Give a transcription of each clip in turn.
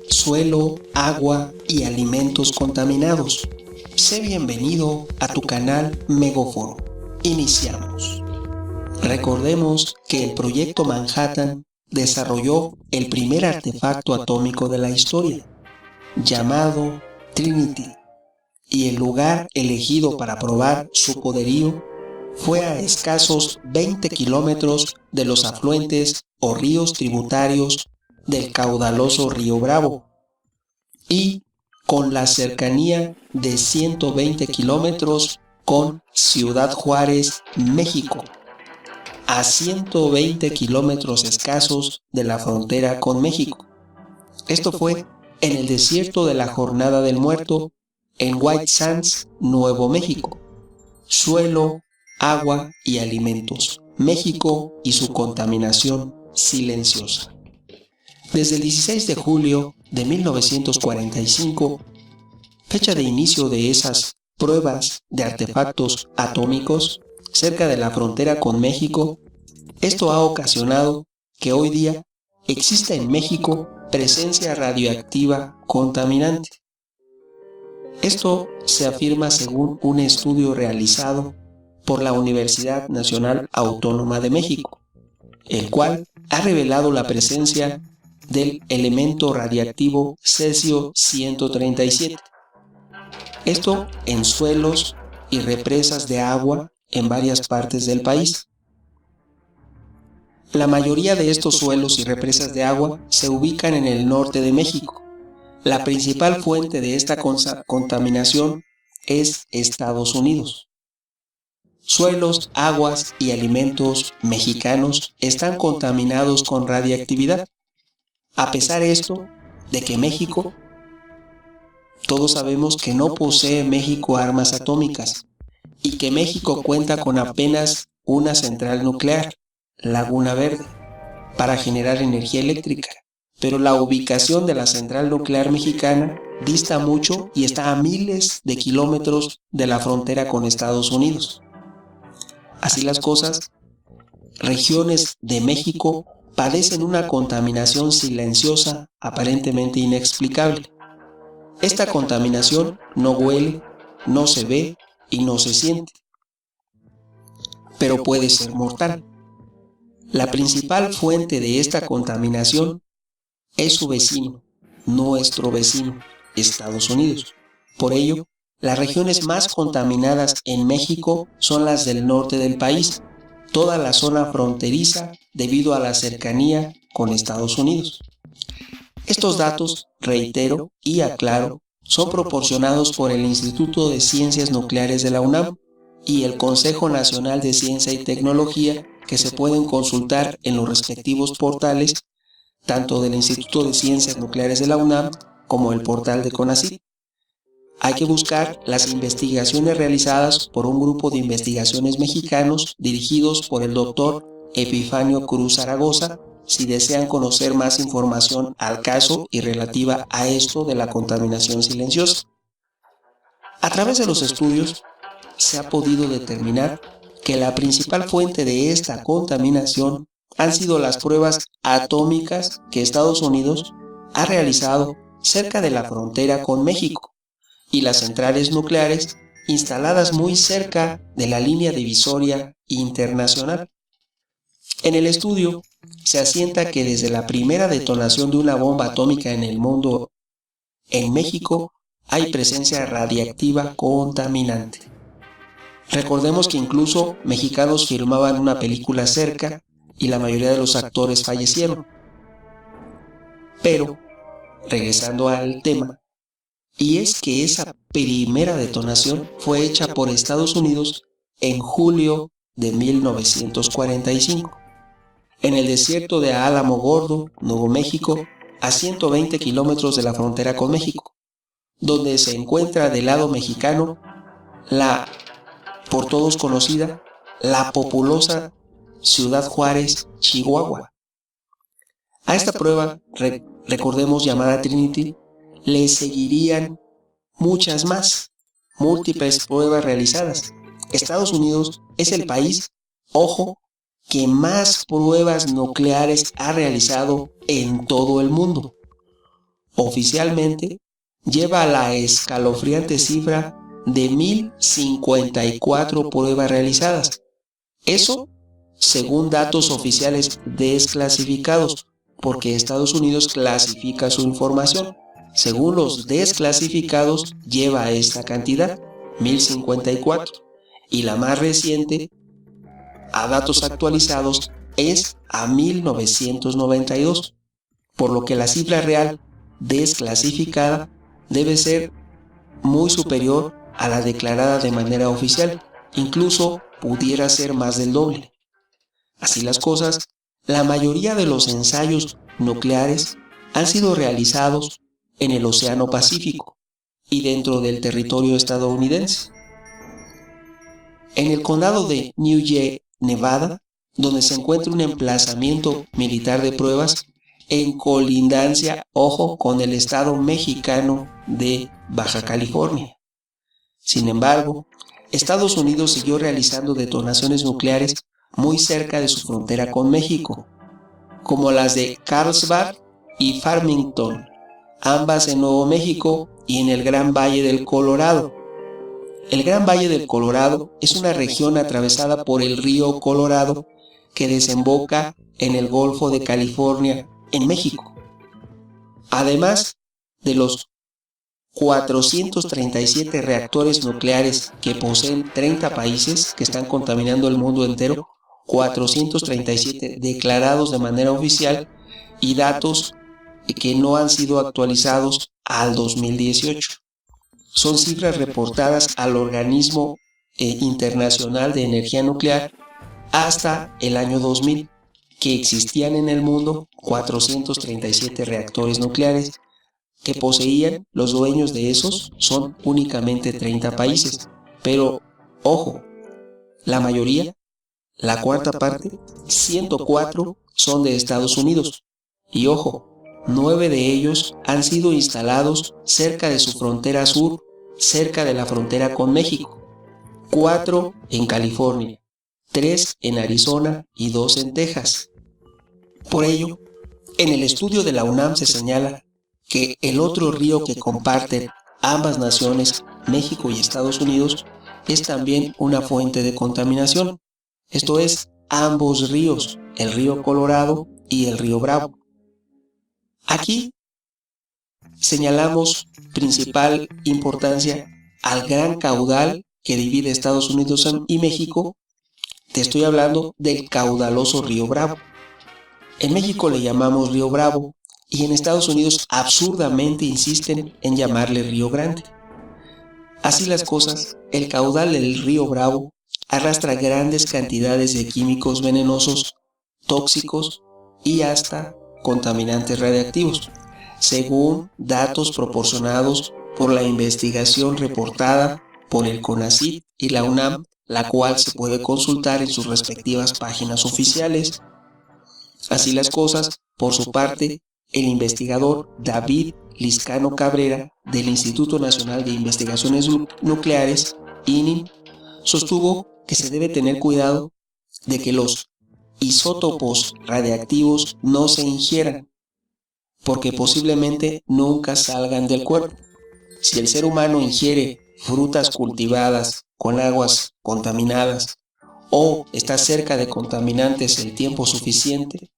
suelo, agua y alimentos contaminados. Sé bienvenido a tu canal Megóforo. Iniciamos. Recordemos que el Proyecto Manhattan desarrolló el primer artefacto atómico de la historia, llamado Trinity, y el lugar elegido para probar su poderío fue a escasos 20 kilómetros de los afluentes o ríos tributarios del caudaloso río Bravo, y con la cercanía de 120 kilómetros con Ciudad Juárez, México, a 120 kilómetros escasos de la frontera con México. Esto fue en el desierto de la Jornada del Muerto, en White Sands, Nuevo México. Suelo, agua y alimentos. México y su contaminación silenciosa. Desde el 16 de julio de 1945, fecha de inicio de esas pruebas de artefactos atómicos cerca de la frontera con México, esto ha ocasionado que hoy día exista en México presencia radioactiva contaminante. Esto se afirma según un estudio realizado por la Universidad Nacional Autónoma de México, el cual ha revelado la presencia del elemento radiactivo cesio-137. Esto en suelos y represas de agua en varias partes del país. La mayoría de estos suelos y represas de agua se ubican en el norte de México. La principal fuente de esta contaminación es Estados Unidos. Suelos, aguas y alimentos mexicanos están contaminados con radiactividad. A pesar de que México, todos sabemos que no posee México armas atómicas y que México cuenta con apenas una central nuclear, Laguna Verde, para generar energía eléctrica. Pero la ubicación de la central nuclear mexicana dista mucho y está a miles de kilómetros de la frontera con Estados Unidos. Así las cosas, regiones de México padecen una contaminación silenciosa aparentemente inexplicable. Esta contaminación no huele, no se ve y no se siente, pero puede ser mortal. La principal fuente de esta contaminación es su vecino, nuestro vecino, Estados Unidos. Por ello, las regiones más contaminadas en México son las del norte del país, toda la zona fronteriza debido a la cercanía con Estados Unidos. Estos datos, reitero y aclaro, son proporcionados por el Instituto de Ciencias Nucleares de la UNAM y el Consejo Nacional de Ciencia y Tecnología, que se pueden consultar en los respectivos portales tanto del Instituto de Ciencias Nucleares de la UNAM como el portal de CONACYT. Hay que buscar las investigaciones realizadas por un grupo de investigaciones mexicanos dirigidos por el doctor Epifanio Cruz Zaragoza si desean conocer más información al caso y relativa a esto de la contaminación silenciosa. A través de los estudios se ha podido determinar que la principal fuente de esta contaminación han sido las pruebas atómicas que Estados Unidos ha realizado cerca de la frontera con México y las centrales nucleares instaladas muy cerca de la línea divisoria internacional. En el estudio se asienta que desde la primera detonación de una bomba atómica en el mundo, en México hay presencia radiactiva contaminante. Recordemos que incluso mexicanos filmaban una película cerca y la mayoría de los actores fallecieron. Pero, regresando al tema, y es que esa primera detonación fue hecha por Estados Unidos en julio de 1945, en el desierto de Álamo Gordo, Nuevo México, a 120 kilómetros de la frontera con México, donde se encuentra del lado mexicano la, por todos conocida, la populosa Ciudad Juárez, Chihuahua. A esta prueba, recordemos llamada Trinity, le seguirían muchas más, múltiples pruebas realizadas. Estados Unidos es el país, ojo, que más pruebas nucleares ha realizado en todo el mundo. oficialmente lleva a la escalofriante cifra de 1054 pruebas realizadas. Eso según datos oficiales desclasificados, porque Estados Unidos clasifica su información. Según los desclasificados lleva a esta cantidad, 1054, y la más reciente, a datos actualizados, es a 1992, por lo que la cifra real desclasificada debe ser muy superior a la declarada de manera oficial, incluso pudiera ser más del doble. Así las cosas, la mayoría de los ensayos nucleares han sido realizados en el Océano Pacífico y dentro del territorio estadounidense. En el condado de New Ye, Nevada, donde se encuentra un emplazamiento militar de pruebas en colindancia, ojo, con el estado mexicano de Baja California. Sin embargo, Estados Unidos siguió realizando detonaciones nucleares muy cerca de su frontera con México, como las de Carlsbad y Farmington, ambas en Nuevo México y en el Gran Valle del Colorado. El Gran Valle del Colorado es una región atravesada por el río Colorado que desemboca en el Golfo de California, en México. Además de los 437 reactores nucleares que poseen 30 países que están contaminando el mundo entero, 437 declarados de manera oficial y datos que no han sido actualizados al 2018. Son cifras reportadas al Organismo Internacional de Energía Nuclear hasta el año 2000, que existían en el mundo 437 reactores nucleares que poseían. Los dueños de esos son únicamente 30 países, pero ojo, la mayoría, la cuarta parte, 104 son de Estados Unidos, y ojo, 9 de ellos han sido instalados cerca de su frontera sur, cerca de la frontera con México, 4 en California, 3 en Arizona y 2 en Texas. Por ello, en el estudio de la UNAM se señala que el otro río que comparten ambas naciones, México y Estados Unidos, es también una fuente de contaminación. Esto es, ambos ríos, el río Colorado y el río Bravo. Aquí señalamos principal importancia al gran caudal que divide Estados Unidos y México. Te estoy hablando del caudaloso río Bravo. En México le llamamos río Bravo y en Estados Unidos absurdamente insisten en llamarle río Grande. Así las cosas, el caudal del río Bravo arrastra grandes cantidades de químicos venenosos, tóxicos y hasta contaminantes radiactivos, según datos proporcionados por la investigación reportada por el CONACYT y la UNAM, la cual se puede consultar en sus respectivas páginas oficiales. Así las cosas, por su parte, el investigador David Lizcano Cabrera del Instituto Nacional de Investigaciones Nucleares, INI, sostuvo que se debe tener cuidado de que los isótopos radiactivos no se ingieran, porque posiblemente nunca salgan del cuerpo. Si el ser humano ingiere frutas cultivadas con aguas contaminadas o está cerca de contaminantes el tiempo suficiente,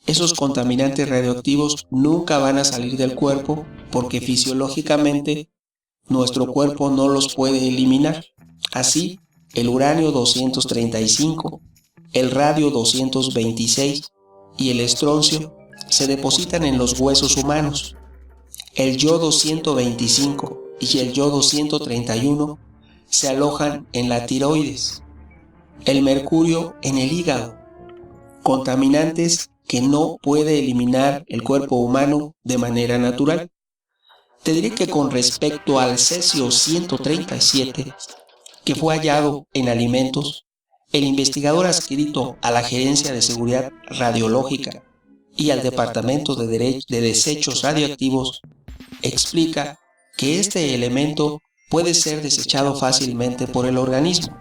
esos contaminantes radioactivos nunca van a salir del cuerpo porque fisiológicamente nuestro cuerpo no los puede eliminar. Así, el uranio 235, el radio 226 y el estroncio se depositan en los huesos humanos. El yodo 125 y el yodo 131 se alojan en la tiroides. El mercurio en el hígado. Contaminantes que no puede eliminar el cuerpo humano de manera natural. Te diré que con respecto al cesio 137, que fue hallado en alimentos, el investigador adscrito a la Gerencia de Seguridad Radiológica y al Departamento de Desechos Radioactivos explica que este elemento puede ser desechado fácilmente por el organismo.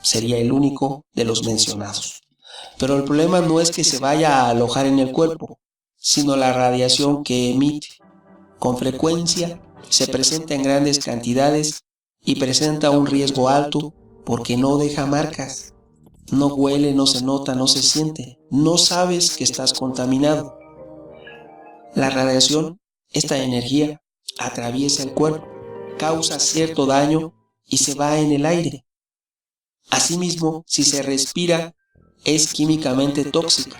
Sería el único de los mencionados. Pero el problema no es que se vaya a alojar en el cuerpo, sino la radiación que emite. Con frecuencia se presenta en grandes cantidades y presenta un riesgo alto porque no deja marcas. No huele, no se nota, no se siente. No sabes que estás contaminado. La radiación, esta energía, atraviesa el cuerpo, causa cierto daño y se va en el aire. Asimismo, si se respira, es químicamente tóxica.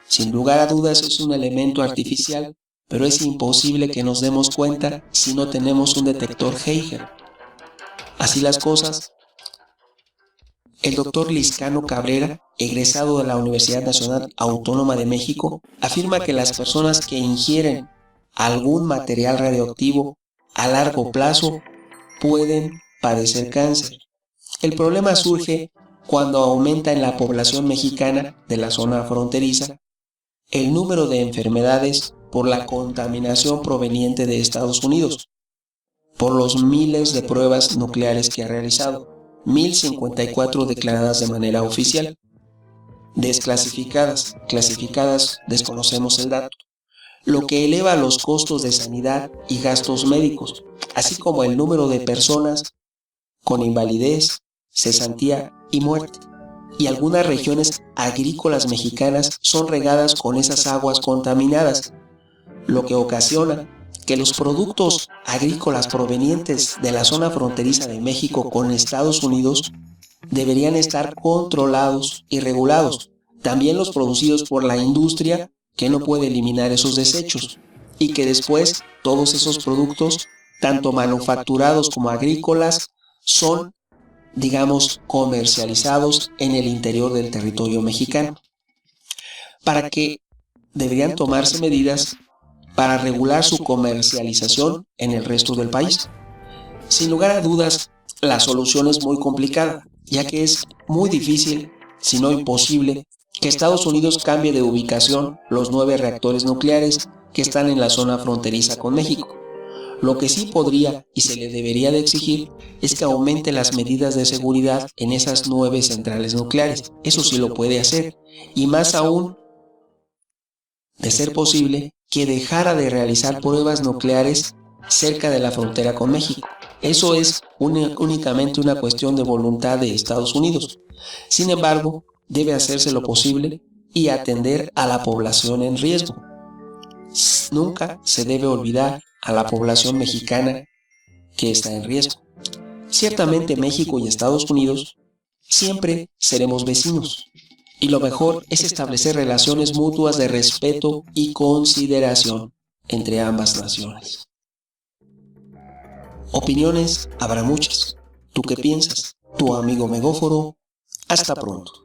Sin lugar a dudas es un elemento artificial, pero es imposible que nos demos cuenta si no tenemos un detector Geiger. Así las cosas, el doctor Liscano Cabrera, egresado de la Universidad Nacional Autónoma de México, afirma que las personas que ingieren algún material radioactivo a largo plazo pueden padecer cáncer. El problema surge cuando aumenta en la población mexicana de la zona fronteriza el número de enfermedades por la contaminación proveniente de Estados Unidos, por los miles de pruebas nucleares que ha realizado, 1054 declaradas de manera oficial, desclasificadas, clasificadas, desconocemos el dato, lo que eleva los costos de sanidad y gastos médicos, así como el número de personas con invalidez, cesantía y muerte. Y algunas regiones agrícolas mexicanas son regadas con esas aguas contaminadas, lo que ocasiona que los productos agrícolas provenientes de la zona fronteriza de México con Estados Unidos deberían estar controlados y regulados. También los producidos por la industria, que no puede eliminar esos desechos, y que después todos esos productos, tanto manufacturados como agrícolas, son, digamos, comercializados en el interior del territorio mexicano. Para que deberían tomarse medidas para regular su comercialización en el resto del país. Sin lugar a dudas, la solución es muy complicada, ya que es muy difícil, si no imposible, que Estados Unidos cambie de ubicación los 9 reactores nucleares que están en la zona fronteriza con México. Lo que sí podría y se le debería de exigir es que aumente las medidas de seguridad en esas 9 centrales nucleares. Eso sí lo puede hacer, y más aún, de ser posible, que dejara de realizar pruebas nucleares cerca de la frontera con México. Eso es únicamente una cuestión de voluntad de Estados Unidos. Sin embargo, debe hacerse lo posible y atender a la población en riesgo. Nunca se debe olvidar a la población mexicana que está en riesgo. Ciertamente México y Estados Unidos siempre seremos vecinos, y lo mejor es establecer relaciones mutuas de respeto y consideración entre ambas naciones. Opiniones habrá muchas. ¿Tú qué piensas? Tu amigo Megóforo. Hasta pronto.